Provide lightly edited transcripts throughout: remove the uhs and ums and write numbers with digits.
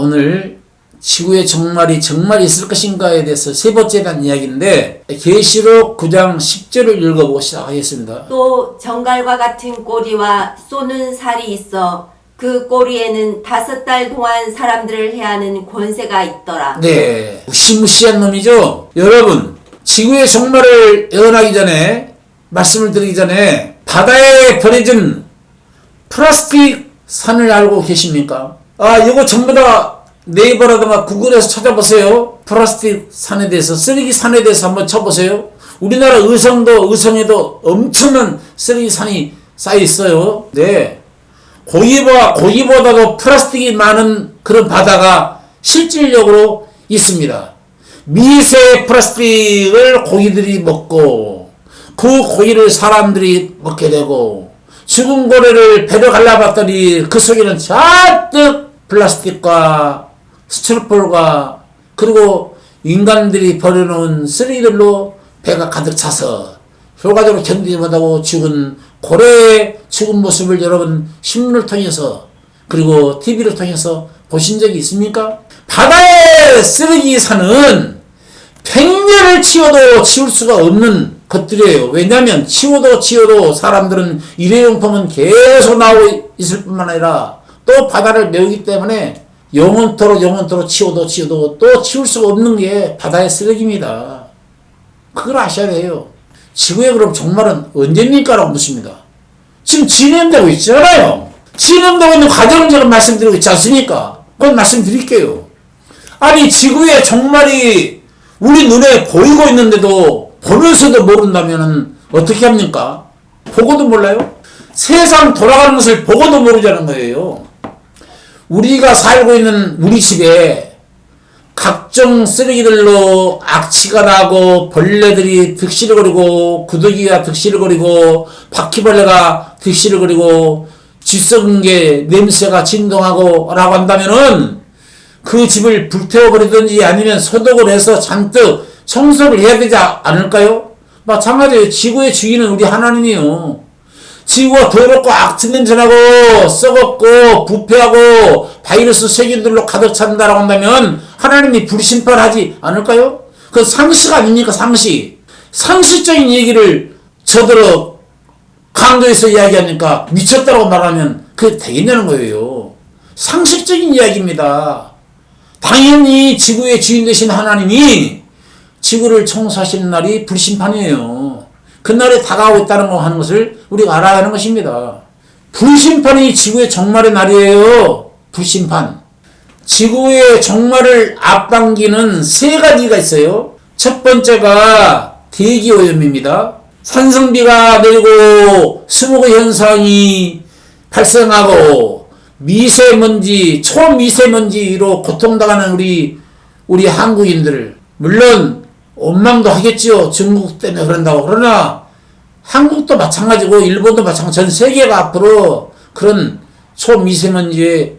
오늘 지구의 종말이 정말 있을 것인가에 대해서 세 번째에 대한 이야기인데 계시록 9장 10절을 읽어보고 시작하겠습니다. 또 정갈과 같은 꼬리와 쏘는 살이 있어 그 꼬리에는 5달 동안 사람들을 해하는 권세가 있더라. 네, 무시무시한 놈이죠. 여러분, 지구의 종말을 예언하기 전에, 말씀을 드리기 전에 바다에 버려진 플라스틱 산을 알고 계십니까? 이거 전부 다 네이버라든가 구글에서 찾아보세요. 플라스틱 산에 대해서, 쓰레기 산에 대해서 한번 쳐보세요. 우리나라 의성에도 엄청난 쓰레기 산이 쌓여 있어요. 네. 고기보다도 플라스틱이 많은 그런 바다가 실질적으로 있습니다. 미세 플라스틱을 고기들이 먹고 그 고기를 사람들이 먹게 되고 죽은 고래를 배로 갈라봤더니 그 속에는 잔뜩 플라스틱과 스티로폴과 그리고 인간들이 버려놓은 쓰레기들로 배가 가득 차서 효과적으로 견디지 못하고 죽은 고래의 죽은 모습을 여러분 신문을 통해서 그리고 TV를 통해서 보신 적이 있습니까? 바다의 쓰레기 산은 100년을 치워도 치울 수가 없는 것들이에요. 왜냐하면 치워도 사람들은 일회용품은 계속 나오고 있을 뿐만 아니라 또 바다를 메우기 때문에 영원토록 치워도 또 치울 수가 없는 게 바다의 쓰레기입니다. 그걸 아셔야 돼요. 지구의 그럼 종말은 언제입니까? 라고 묻습니다. 지금 진행되고 있잖아요. 진행되고 있는 과정을 제가 말씀드리고 있지 않습니까? 그건 말씀드릴게요. 아니 지구의 종말이 우리 눈에 보이고 있는데도 보면서도 모른다면 어떻게 합니까? 보고도 몰라요? 세상 돌아가는 것을 보고도 모르자는 거예요. 우리가 살고 있는 우리 집에 각종 쓰레기들로 악취가 나고 벌레들이 득실거리고 구더기가 득실거리고 바퀴벌레가 득실거리고 쥐썩은 게 냄새가 진동하고 라고 한다면은 그 집을 불태워버리든지 아니면 소독을 해서 잔뜩 청소를 해야 되지 않을까요? 마찬가지예요. 지구의 주인은 우리 하나님이요. 지구가 더럽고 악취 냄새나고 썩었고 부패하고 바이러스 세균들로 가득 찬다라고 한다면 하나님이 불심판하지 않을까요? 그 상식 아닙니까? 상식적인 얘기를 저더러 강조해서 이야기하니까 미쳤다고 말하면 그게 되겠냐는 거예요. 상식적인 이야기입니다. 당연히 지구의 주인 되신 하나님이 지구를 청소하시는 날이 불심판이에요. 그날이 다가오고 있다는 거 하는 것을 우리가 알아야 하는 것입니다. 불심판이 지구의 종말의 날이에요. 불심판. 지구의 종말을 앞당기는 3가지가 있어요. 첫 번째가 대기오염입니다. 산성비가 내리고 스모그 현상이 발생하고 미세먼지, 초미세먼지로 고통당하는 우리 한국인들, 물론 원망도 하겠지요. 중국 때문에 그런다고. 그러나 한국도 마찬가지고 일본도 마찬가지. 전 세계가 앞으로 그런 초미세먼지에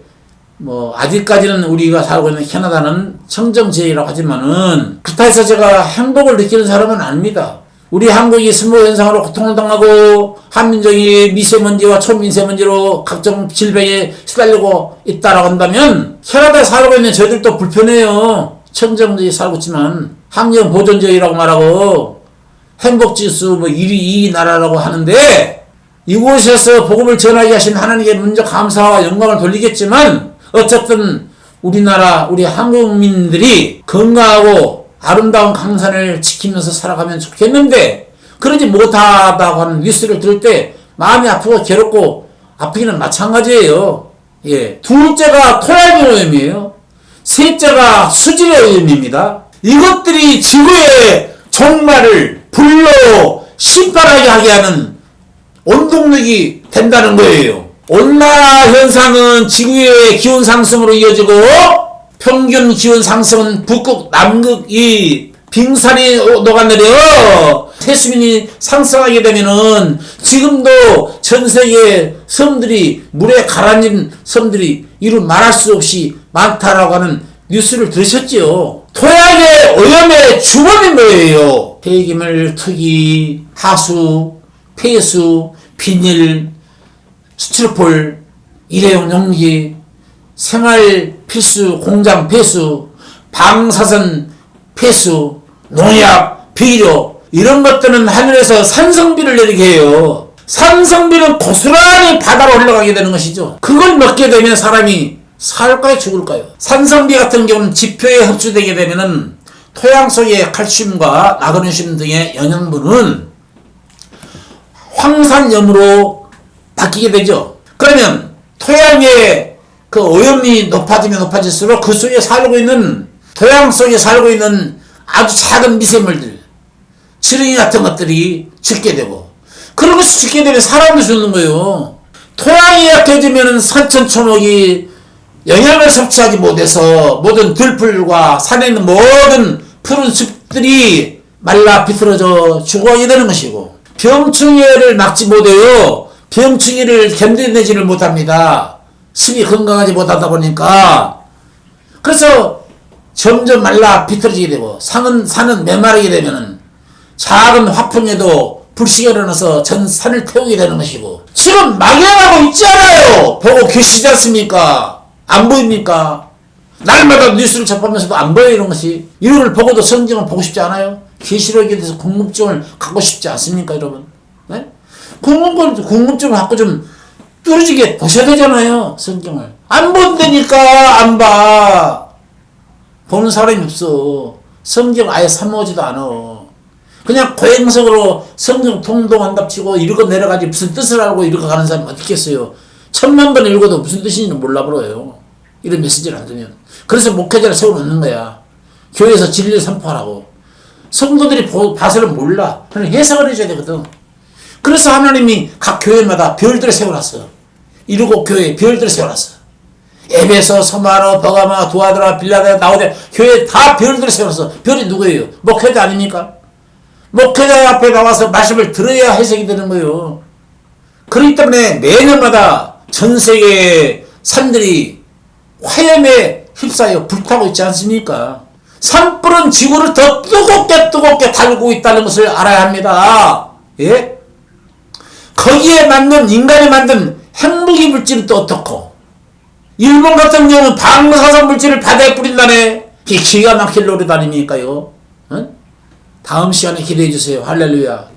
아직까지는 우리가 살고 있는 캐나다는 청정지역이라고 하지만은 그렇다 해서 제가 행복을 느끼는 사람은 아닙니다. 우리 한국이 스모그 현상으로 고통을 당하고 한민족이 미세먼지와 초미세먼지로 각종 질병에 시달리고 있다라고 한다면 캐나다에 살고 있는 저희들도 불편해요. 청정지에 살고 있지만 환경 보존지역이라고 말하고 행복지수 1위 2위 나라라고 하는데 이곳에서 복음을 전하게 하신 하나님께 먼저 감사와 영광을 돌리겠지만 어쨌든 우리나라 우리 한국민들이 건강하고 아름다운 강산을 지키면서 살아가면 좋겠는데 그러지 못하다고 하는 뉴스를 들을 때 마음이 아프고 괴롭고 아프기는 마찬가지예요. 예. 둘째가 토양의 오염이에요. 셋째가 수질의 오염입니다. 이것들이 지구의 종말을 불로 심판하게 하게 하는 원동력이 된다는 거예요. 온난화 현상은 지구의 기온 상승으로 이어지고 평균 기온 상승은 북극, 남극이 빙산이 녹아내려 해수면이 상승하게 되면은 지금도 전 세계 섬들이 물에 가라앉은 섬들이 이루 말할 수 없이 많다라고 하는 뉴스를 들으셨지요. 토양의 오염의 주범인 거예요. 폐기물 투기, 하수, 폐수, 비닐, 스티로폴, 일회용 용기, 생활 필수 공장 폐수, 방사선 폐수, 농약, 비료 이런 것들은 하늘에서 산성비를 내리게 해요. 산성비는 고스란히 바다로 흘러가게 되는 것이죠. 그걸 먹게 되면 사람이 살까요 죽을까요? 산성비 같은 경우는 지표에 흡수되게 되면은 토양 속의 칼슘과 마그네슘 등의 영양분은 황산염으로 바뀌게 되죠. 그러면 토양의 그 오염이 높아지면 높아질수록 그 속에 살고 있는 토양 속에 살고 있는 아주 작은 미세물들, 지렁이 같은 것들이 죽게 되고, 그런 것이 죽게 되면 사람도 죽는 거예요. 토양이 약해지면 산천초목이 영양을 섭취하지 못해서 모든 들풀과 산에 있는 모든 푸른 숲들이 말라 비틀어져 죽어가게 되는 것이고, 병충해를 막지 못해요. 병충해를 견뎌내지를 못합니다. 숲이 건강하지 못하다 보니까. 그래서 점점 말라 비틀어지게 되고, 산은 메마르게 되면은 작은 화풍에도 불씨가 일어나서 전 산을 태우게 되는 것이고, 지금 망해가고 있지 않아요. 보고 계시지 않습니까? 안 보입니까? 날마다 뉴스를 접하면서도 안 보여요. 이런 것이. 이런 걸 보고도 성경을 보고 싶지 않아요? 계시록에 대해서 궁금증을 갖고 싶지 않습니까, 여러분? 네? 궁금증을 갖고 좀 뚫어지게 보셔야 되잖아요, 성경을. 안 본다니까, 안 봐. 보는 사람이 없어. 성경 아예 사모하지도 않아. 그냥 고행석으로 성경 통독한답치고 읽어 내려가지 무슨 뜻을 알고 읽어 가는 사람이 어디 있겠어요. 1000만 번 읽어도 무슨 뜻인지는 몰라버려요. 이런 메시지를 안 주면. 그래서 목회자를 세워놓는 거야. 교회에서 진리를 선포하라고. 성도들이 봐서는 몰라. 그냥 해석을 해줘야 되거든. 그래서 하나님이 각 교회마다 별들을 세워놨어. 7교회 별들을 세워놨어. 에베소, 서마로, 버가마, 두아드라, 빌라데, 나오데 교회 다 별들을 세워놨어. 별이 누구예요? 목회자 아닙니까? 목회자 앞에 나와서 말씀을 들어야 해석이 되는 거예요. 그렇기 때문에 매년마다 전 세계의 산들이 화염에 휩싸여 불타고 있지 않습니까? 산불은 지구를 더 뜨겁게 달고 있다는 것을 알아야 합니다. 예? 거기에 맞는 인간이 만든 핵무기 물질은 또 어떻고, 일본 같은 경우는 방사선 물질을 바다에 뿌린다네. 기가 막힐 노릇 아닙니까요? 응? 다음 시간에 기대해 주세요. 할렐루야.